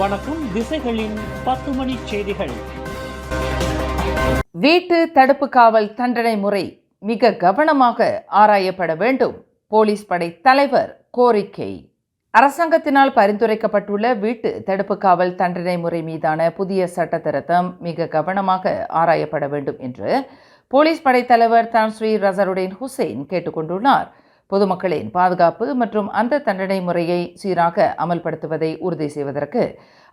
வணக்கம். திசைகளின் 10 மணி செய்திகள். வீட்டு தடுப்பு காவல் தண்டனை முறை மிக கவனமாக ஆராயப்பட வேண்டும். போலீஸ் படை தலைவர் கோரிக்கை. அரசாங்கத்தினால் பரிந்துரைக்கப்பட்டுள்ள வீட்டு தடுப்பு காவல் தண்டனை முறை மீதான புதிய சட்ட திருத்தம் மிக கவனமாக ஆராயப்பட வேண்டும் என்று போலீஸ் படை தலைவர் தான் ஸ்ரீ ரசருடீன் ஹுசைன் கேட்டுக்கொண்டுள்ளார். பொதுமக்களின் பாதுகாப்பு மற்றும் அந்த தண்டனை முறையை சீராக அமல்படுத்துவதை உறுதி செய்வதற்கு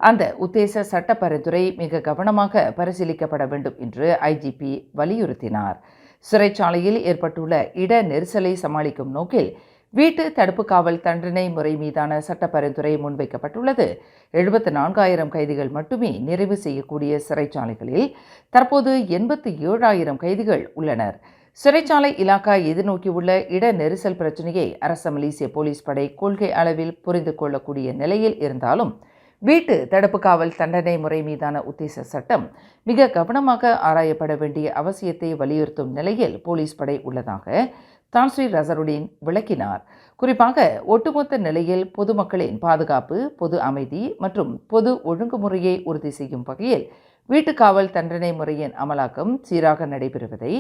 அந்த உத்தேச சட்ட பரிந்துரை மிக கவனமாக பரிசீலிக்கப்பட வேண்டும் என்று ஐஜிபி வலியுறுத்தினார். சிறைச்சாலையில் ஏற்பட்டுள்ள இட நெரிசலை சமாளிக்கும் நோக்கில் வீட்டு தடுப்பு காவல் தண்டனை முறை மீதான சட்ட பரிந்துரை முன்வைக்கப்பட்டுள்ளது. 74,000 கைதிகள் மட்டுமே நிறைவு செய்யக்கூடிய சிறைச்சாலைகளில் தற்போது 87,000 கைதிகள் உள்ளனர். சிறைச்சாலை இலாக்கா எதிர்நோக்கியுள்ள இட நெரிசல் பிரச்சினையை அரச மலேசிய போலீஸ் படை கொள்கை அளவில் புரிந்து கொள்ளக்கூடிய நிலையில் இருந்தாலும் வீட்டு தடுப்பு காவல் தண்டனை முறை மீதான உத்தேச சட்டம் மிக கவனமாக ஆராயப்பட வேண்டிய அவசியத்தை வலியுறுத்தும் நிலையில் போலீஸ் படை உள்ளதாக தான் ஸ்ரீ ரசருடீன் விளக்கினார். குறிப்பாக ஒட்டுமொத்த நிலையில் பொதுமக்களின் பாதுகாப்பு, பொது அமைதி மற்றும் பொது ஒழுங்குமுறையை உறுதி செய்யும் வகையில் வீட்டுக்காவல் தண்டனை முறையின் அமலாக்கம் சீராக நடைபெறுவதை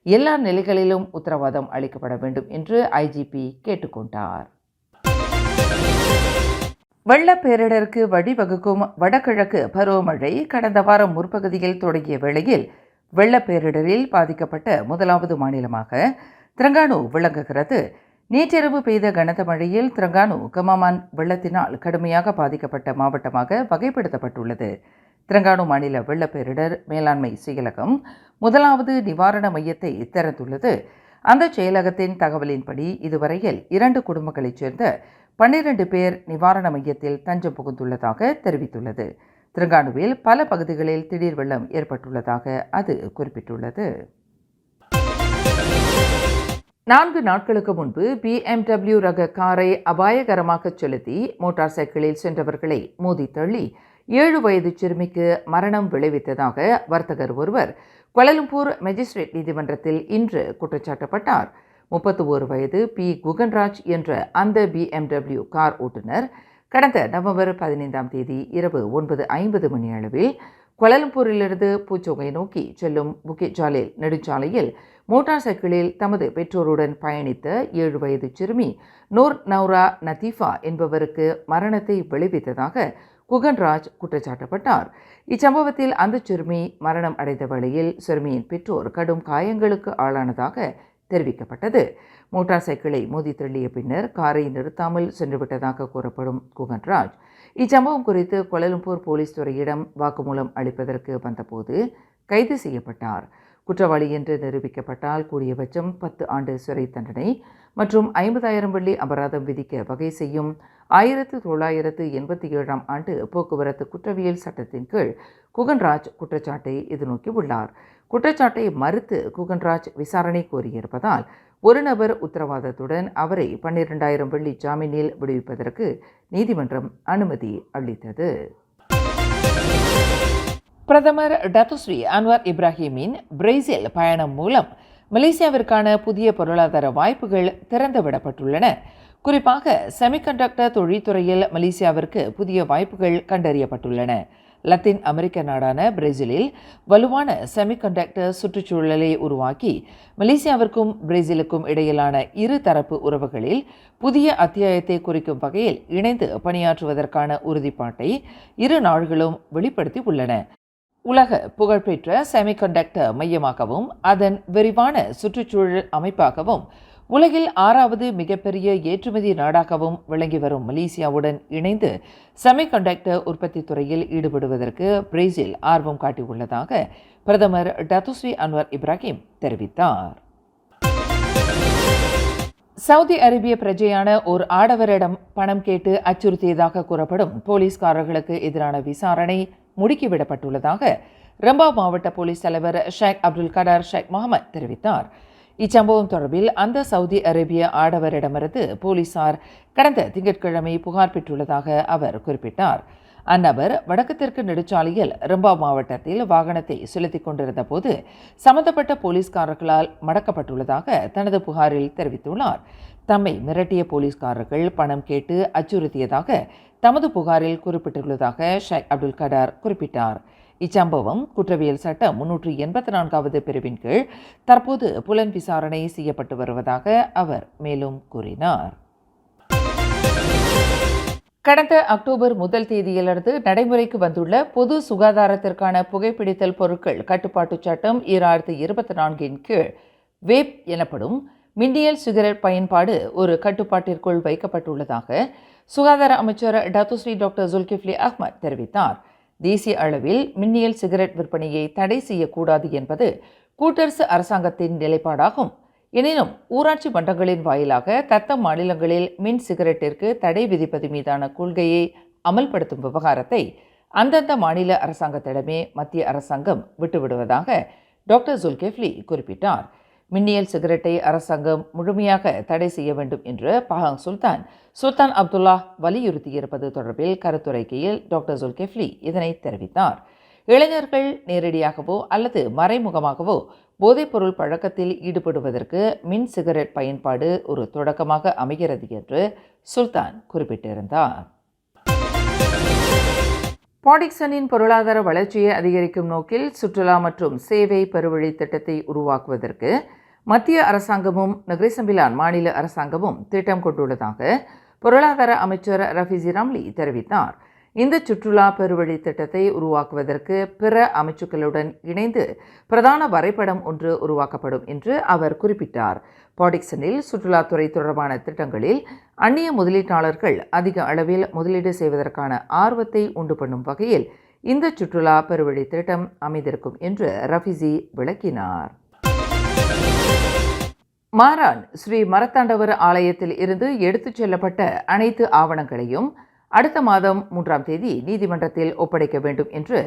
எல்லா நிலைகளிலும் உத்தரவாதம் அளிக்கப்பட வேண்டும் என்று ஐஜிபி கேட்டுக்கொண்டார். வெள்ள பேரிடருக்கு வழிவகுக்கும் வடகிழக்கு பருவமழை கடந்த வாரம் முற்பகுதியில் தொடங்கிய வேளையில் வெள்ள பேரிடரில் பாதிக்கப்பட்ட முதலாவது மாநிலமாக திரங்கானு விளங்குகிறது. நேற்றிரவு பெய்த கனத்த மழையில் திரங்கானு கமாமான் வெள்ளத்தினால் கடுமையாக பாதிக்கப்பட்ட மாவட்டமாக வகைப்படுத்தப்பட்டுள்ளது. திரங்கானு மாநில வெள்ளப்பேரிடர் மேலாண்மை செயலகம் முதலாவது நிவாரண மையத்தை திறந்துள்ளது. அந்த செயலகத்தின் தகவலின்படி இதுவரையில் 2 குடும்பங்களைச் சேர்ந்த 12 பேர் நிவாரண மையத்தில் தஞ்சம் புகுந்துள்ளதாக தெரிவித்துள்ளது. திரங்கானுவில் பல பகுதிகளில் திடீர் வெள்ளம் ஏற்பட்டுள்ளதாக அது குறிப்பிட்டுள்ளது. 4 நாட்களுக்கு முன்பு BMW ரக காரை அபாயகரமாக செலுத்தி மோட்டார் சைக்கிளில் சென்றவர்களை மோதி தள்ளி 7 வயது சிறுமிக்கு மரணம் விளைவித்ததாக வர்த்தகர் ஒருவர் கோலாலம்பூர் மேஜிஸ்ட்ரேட் நீதிமன்றத்தில் இன்று குற்றச்சாட்டப்பட்டார். 31 வயது பி குகன்ராஜ் என்ற அந்த BMW கார் ஓட்டுநர் கடந்த நவம்பர் 15ஆம் தேதி இரவு 9:50 மணி அளவில் கோலாலம்பூரிலிருந்து பூச்சோங்கை நோக்கி செல்லும் புக்கிட் ஜாலில் நெடுஞ்சாலையில் மோட்டார் சைக்கிளில் தமது பெற்றோருடன் பயணித்த 7 வயது சிறுமி நூர் நௌரா நதீஃபா என்பவருக்கு மரணத்தை விளைவித்ததாக குகன்ராஜ் குற்றச்சாட்டப்பட்டார். இச்சம்பவத்தில் அந்த சிறுமி மரணம் அடைந்த வேளையில் சிறுமியின் பெற்றோர் கடும் காயங்களுக்கு ஆளானதாக தெரிவிக்கப்பட்டது. மோட்டார் சைக்கிளை மோதி தள்ளிய பின்னர் காரை நிறுத்தாமல் சென்றுவிட்டதாக கூறப்படும் குகன்ராஜ் இச்சம்பவம் குறித்து கோலாலம்பூர் போலீஸ் துறையிடம் வாக்குமூலம் அளிப்பதற்கு வந்தபோது கைது செய்யப்பட்டார். குற்றவாளி என்று நிரூபிக்கப்பட்டால் கூடியபட்சம் 10 ஆண்டு சிறை தண்டனை மற்றும் 50,000 வெள்ளி அபராதம் விதிக்க வகை செய்யும் 1987ஆம் ஆண்டு போக்குவரத்து குற்றவியல் சட்டத்தின் கீழ் குகன்ராஜ் குற்றச்சாட்டை எதிர்நோக்கி உள்ளார். குற்றச்சாட்டை மறுத்து குகன்ராஜ் விசாரணை கோரியிருப்பதால் ஒரு நபர் உத்தரவாதத்துடன் அவரை 12,000 வெள்ளி ஜாமீனில் விடுவிப்பதற்கு நீதிமன்றம் அனுமதி அளித்தது. பிரதமர் டத்துஸ்ரீ அன்வார் இப்ராஹிமின் பிரேசில் பயணம் மூலம் மலேசியாவிற்கான புதிய பொருளாதார வாய்ப்புகள் திறந்துவிடப்பட்டுள்ளன. குறிப்பாக செமிகண்டக்டர் தொழில்துறையில் மலேசியாவிற்கு புதிய வாய்ப்புகள் கண்டறியப்பட்டுள்ளன. லத்தீன் அமெரிக்க நாடான பிரேசிலில் வலுவான செமிகண்டக்டர் சுற்றுச்சூழலை உருவாக்கி மலேசியாவிற்கும் பிரேசிலுக்கும் இடையிலான இருதரப்பு உறவுகளில் புதிய அத்தியாயத்தை குறிக்கும் வகையில் இணைந்து பணியாற்றுவதற்கான உறுதிப்பாட்டை இரு நாடுகளும் வெளிப்படுத்தி உள்ளன. உலக புகழ்பெற்ற செமிகண்டக்டர் மையமாகவும் அதன் விரிவான சுற்றுச்சூழல் அமைப்பாகவும் உலகில் 6வது மிகப்பெரிய ஏற்றுமதி நாடாகவும் விளங்கி வரும் மலேசியாவுடன் இணைந்து செமிகண்டக்டர் உற்பத்தி துறையில் ஈடுபடுவதற்கு பிரேசில் ஆர்வம் காட்டியுள்ளதாக பிரதமர் டத்துஸ்ரீ அன்வார் இப்ராஹிம் தெரிவித்தார். சவுதி அரேபிய பிரஜையான ஒரு ஆடவரிடம் பணம் கேட்டு அச்சுறுத்தியதாக கூறப்படும் போலீஸ்காரர்களுக்கு எதிரான விசாரணை முடுக்கிவிடப்பட்டுள்ளதாக ரம்பா மாவட்ட போலீஸ் தலைவர் ஷேக் அப்துல் கடார் ஷேக் முகமது தெரிவித்தார். இச்சம்பவம் தொடர்பில் அந்த சவுதி அரேபிய ஆடவரிடமிருந்து போலீசார் கடந்த திங்கட்கிழமை புகார் பெற்றுள்ளதாக அவர் குறிப்பிட்டார். அந்நபர் வடக்கு தெற்கு நெடுச்சாலையில் ரம்பா மாவட்டத்தில் வாகனத்தை செலுத்திக் கொண்டிருந்த போது சம்பந்தப்பட்ட போலீஸ்காரர்களால் மடக்கப்பட்டுள்ளதாக தனது புகாரில் தெரிவித்துள்ளார். தம்மை மிரட்டிய போலீஸ்காரர்கள் பணம் கேட்டு அச்சுறுத்தியதாக தமது புகாரில் குறிப்பிட்டுள்ளதாக ஷேக் அப்துல் கடார் குறிப்பிட்டார். இச்சம்பவம் குற்றவியல் சட்டம் 384வது பிரிவின் கீழ் தற்போது புலன் விசாரணை செய்யப்பட்டு வருவதாக அவர் மேலும் கூறினார். கடந்த அக்டோபர் 1 தேதியிலிருந்து நடைமுறைக்கு வந்துள்ள பொது சுகாதாரத்திற்கான புகைப்பிடித்தல் பொருட்கள் கட்டுப்பாட்டுச் சட்டம் 2024 கீழ் வேப் எனப்படும் மின்னியல் சிகரெட் பயன்பாடு ஒரு கட்டுப்பாட்டிற்குள் வைக்கப்பட்டுள்ளதாக சுகாதார அமைச்சர் டத்துஸ்ரீ டாக்டர் ஜுல்கிஃப்லி அஹ்மத் தெரிவித்தார். தேசிய அளவில் மின்னியல் சிகரெட் விற்பனையை தடை செய்யக்கூடாது என்பது கூட்டரசு அரசாங்கத்தின் நிலைப்பாடாகும். எனினும் ஊராட்சி மன்றங்களின் வாயிலாக தத்தம் மாநிலங்களில் மின் சிகரெட்டிற்கு தடை விதிப்பது மீதான கொள்கையை அமல்படுத்தும் விவகாரத்தை அந்தந்த மாநில அரசாங்கத்திடமே மத்திய அரசாங்கம் விட்டுவிடுவதாக டாக்டர் ஜுல்கிஃப்லி குறிப்பிட்டார். மின்னியல் சிகரெட்டை அரசாங்கம் முழுமையாக தடை செய்ய வேண்டும் என்று பஹாங் சுல்தான் அப்துல்லா வலியுறுத்தியிருப்பது தொடர்பில் கருத்துரைக்கையில் டாக்டர் ஜுல்கிஃப்லி இதனை தெரிவித்தார். இளைஞர்கள் நேரடியாகவோ அல்லது மறைமுகமாகவோ போதைப்பொருள் பழக்கத்தில் ஈடுபடுவதற்கு மின் சிகரெட் பயன்பாடு ஒரு தொடக்கமாக அமைகிறது என்று சுல்தான் குறிப்பிட்டிருந்தார். பாடிக்சனின் பொருளாதார வளர்ச்சியை அதிகரிக்கும் நோக்கில் சுற்றுலா மற்றும் சேவை பெருவழி திட்டத்தை உருவாக்குவதற்கு மத்திய அரசாங்கமும் நக்ரி சம்பிலான் மாநில அரசாங்கமும் திட்டம் கொண்டுள்ளதாக பொருளாதார அமைச்சர் ரஃபீசி ராம்லி தெரிவித்தார். இந்த சுற்றுலா பெருவழி திட்டத்தை உருவாக்குவதற்கு பிற அமைச்சுக்களுடன் இணைந்து பிரதான வரைபடம் ஒன்று உருவாக்கப்படும் என்று அவர் குறிப்பிட்டார். பாடிக்சனில் சுற்றுலாத்துறை தொடர்பான திட்டங்களில் அந்நிய முதலீட்டாளர்கள் அதிக அளவில் முதலீடு செய்வதற்கான ஆர்வத்தை உண்டு பண்ணும் வகையில் இந்த சுற்றுலா பெருவழி திட்டம் அமைந்திருக்கும் என்று ரஃபீசி விளக்கினார். மாரான் ஸ்ரீ மரத்தாண்டவர் ஆலயத்தில் இருந்து எடுத்துச் செல்லப்பட்ட அனைத்து ஆவணங்களையும் அடுத்த மாதம் 3ஆம் தேதி நீதிமன்றத்தில் ஒப்படைக்க வேண்டும் என்று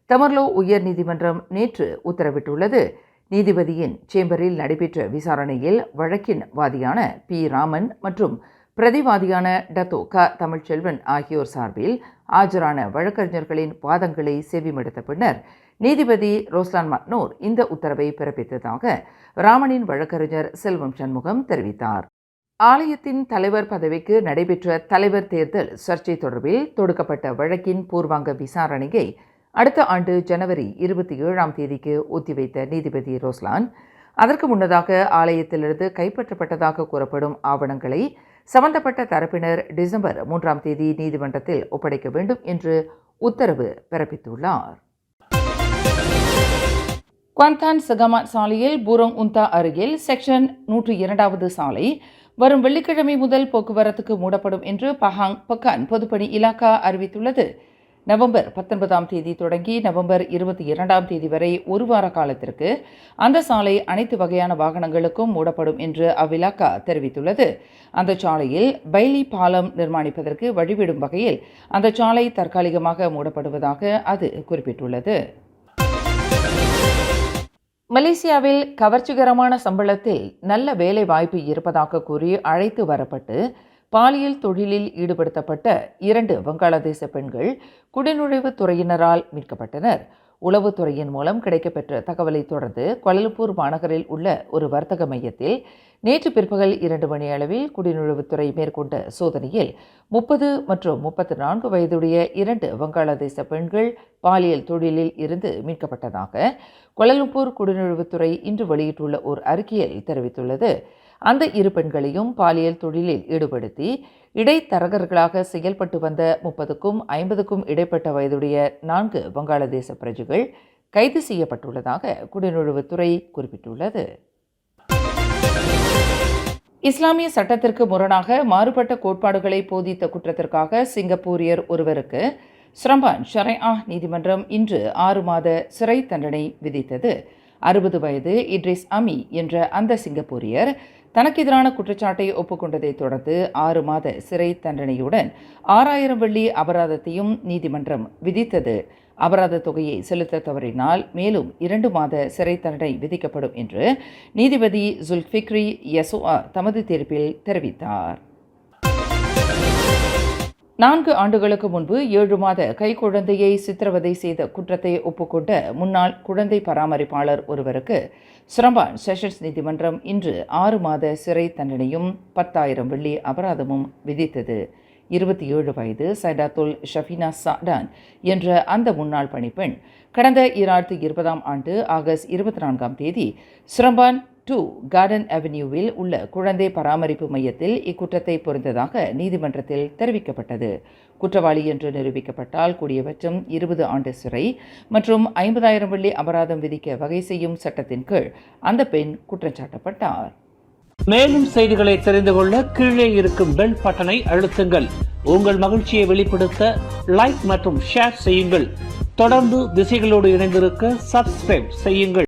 தமர்லோ உயர் நீதிமன்றம் நேற்று உத்தரவிட்டுள்ளது. நீதிபதியின் சேம்பரில் நடைபெற்ற விசாரணையில் வழக்கின் வாதியான பி. ராமன் மற்றும் பிரதிவாதியான டத்தோ க. தமிழ்ச்செல்வன் ஆகியோர் சார்பில் ஆஜரான வழக்கறிஞர்களின் வாதங்களை செவிமடுத்த பின்னர் நீதிபதி ரோஸ்லான் மக்னூர் இந்த உத்தரவை பிறப்பித்ததாக ராமனின் வழக்கறிஞர் செல்வம் சண்முகம் தெரிவித்தார். ஆலயத்தின் தலைவர் பதவிக்கு நடைபெற்ற தலைவர் தேர்தல் சர்ச்சை தொடர்பில் தொடுக்கப்பட்ட வழக்கின் பூர்வாங்க விசாரணையை அடுத்த ஆண்டு ஜனவரி 27ஆம் தேதிக்கு ஒத்திவைத்த நீதிபதி ரோஸ்லான் அதற்கு முன்னதாக ஆலயத்திலிருந்து கைப்பற்றப்பட்டதாக கூறப்படும் ஆவணங்களை சம்பந்தப்பட்ட தரப்பினர் டிசம்பர் 3ஆம் தேதி நீதிமன்றத்தில் ஒப்படைக்க வேண்டும் என்று உத்தரவு பிறப்பித்துள்ளார். குவாந்தான் சகமாட் சாலையில் பூரோங் உந்தா அருகில் செக்ஷன் 102வது சாலை வரும் வெள்ளிக்கிழமை முதல் போக்குவரத்துக்கு மூடப்படும் என்று பஹாங் பக்கான் பொதுப்பணி இலாக்கா அறிவித்துள்ளது. நவம்பர் 19ஆம் தேதி தொடங்கி நவம்பர் 22ஆம் தேதி வரை ஒரு வார காலத்திற்கு அந்த சாலை அனைத்து வகையான வாகனங்களுக்கும் மூடப்படும் என்று அவ்விலாக்கா தெரிவித்துள்ளது. அந்த சாலையில் பைலி பாலம் நிர்மாணிப்பதற்கு வழிவிடும் வகையில் அந்த சாலை தற்காலிகமாக மூடப்படுவதாக அது குறிப்பிட்டுள்ளது. மலேசியாவில் கவர்ச்சிகரமான சம்பளத்தில் நல்ல வேலை வாய்ப்பு இருப்பதாக கூறி அழைத்து வரப்பட்டு பாலியல் தொழிலில் ஈடுபடுத்தப்பட்ட 2 வங்காளதேச பெண்கள் குடிநுழைவுத் துறையினரால் மீட்கப்பட்டனர். உளவுத்துறையின் மூலம் கிடைக்கப்பெற்ற தகவலை தொடர்ந்து கோலாலம்பூர் மாநகரில் உள்ள ஒரு வர்த்தக மையத்தில் நேற்று பிற்பகல் 2 மணி அளவில் குடிநுழைவுத்துறை மேற்கொண்ட சோதனையில் 30 மற்றும் 34 வயதுடைய 2 வங்காளதேச பெண்கள் பாலியல் தொழிலில் இருந்து மீட்கப்பட்டதாக கோலாலம்பூர் குடிநுழைவுத்துறை இன்று வெளியிட்டுள்ள ஒரு அறிக்கையில் தெரிவித்துள்ளது. அந்த 2 பெண்களையும் பாலியல் தொழிலில் ஈடுபடுத்தி இடைத்தரகர்களாக செயல்பட்டு வந்த 30க்கும் 50க்கும் இடைப்பட்ட வயதுடைய 4 வங்காளதேச பிரஜைகள் கைது செய்யப்பட்டுள்ளதாக குடிநுழைவுத்துறை குறிப்பிட்டுள்ளது. இஸ்லாமிய சட்டத்திற்கு முரணாக மாறுபட்ட கோட்பாடுகளை போதித்த குற்றத்திற்காக சிங்கப்பூரியர் ஒருவருக்கு ஸ்ரம்பான் ஷரைஆ நீதிமன்றம் இன்று 6 மாத சிறை தண்டனை விதித்தது. 60 வயது இட்ரிஸ் அமி என்ற அந்த சிங்கப்பூரியர் தனக்கு எதிரான குற்றச்சாட்டை ஒப்புக்கொண்டதை தொடர்ந்து 6 மாத சிறை தண்டனையுடன் 6000 வெள்ளி அபராதத்தையும் நீதிமன்றம் விதித்தது. அபராத தொகையை செலுத்த தவறினால் மேலும் 2 மாத சிறை தண்டனை விதிக்கப்படும் என்று நீதிபதி ஜுல்ஃபிக்ரி யசுஆ தமது தீர்ப்பில் தெரிவித்தார். 4 ஆண்டுகளுக்கு முன்பு 7 மாத கைக்குழந்தையை சித்திரவதை செய்த குற்றத்தை ஒப்புக்கொண்ட முன்னாள் குழந்தை பராமரிப்பாளர் ஒருவருக்கு சிரம்பான் செஷன்ஸ் நீதிமன்றம் இன்று 6 மாத சிறை தண்டனையும் 10,000 வெள்ளி அபராதமும் விதித்தது. 27 வயது சைடாத்துல் ஷஃபினா சாடான் என்ற அந்த முன்னாள் பணிப்பெண் கடந்த 2020ஆம் ஆண்டு ஆகஸ்ட் 24ஆம் தேதி சிரம்பான் 2 கார்டன் அவென்யூவில் உள்ள குழந்தை பராமரிப்பு மையத்தில் இக்குற்றத்தை புரிந்ததாக நீதிமன்றத்தில் தெரிவிக்கப்பட்டது. குற்றவாளி என்று நிரூபிக்கப்பட்டால் கூடியபட்சம் 20 ஆண்டு சிறை மற்றும் 50,000 வெள்ளி அபராதம் விதிக்க வகை செய்யும் சட்டத்தின் கீழ் அந்த பெண் குற்றம் சாட்டப்பட்டார். மேலும் செய்திகளை தெரிந்து கொள்ள கீழே இருக்கும் பெல் பட்டனை அழுத்துங்கள். உங்கள் மகிழ்ச்சியை வெளிப்படுத்த லைக் மற்றும் ஷேர் செய்யுங்கள். தொடர்ந்து திசைகளோடு இணைந்திருக்க சப்ஸ்கிரைப் செய்யுங்கள்.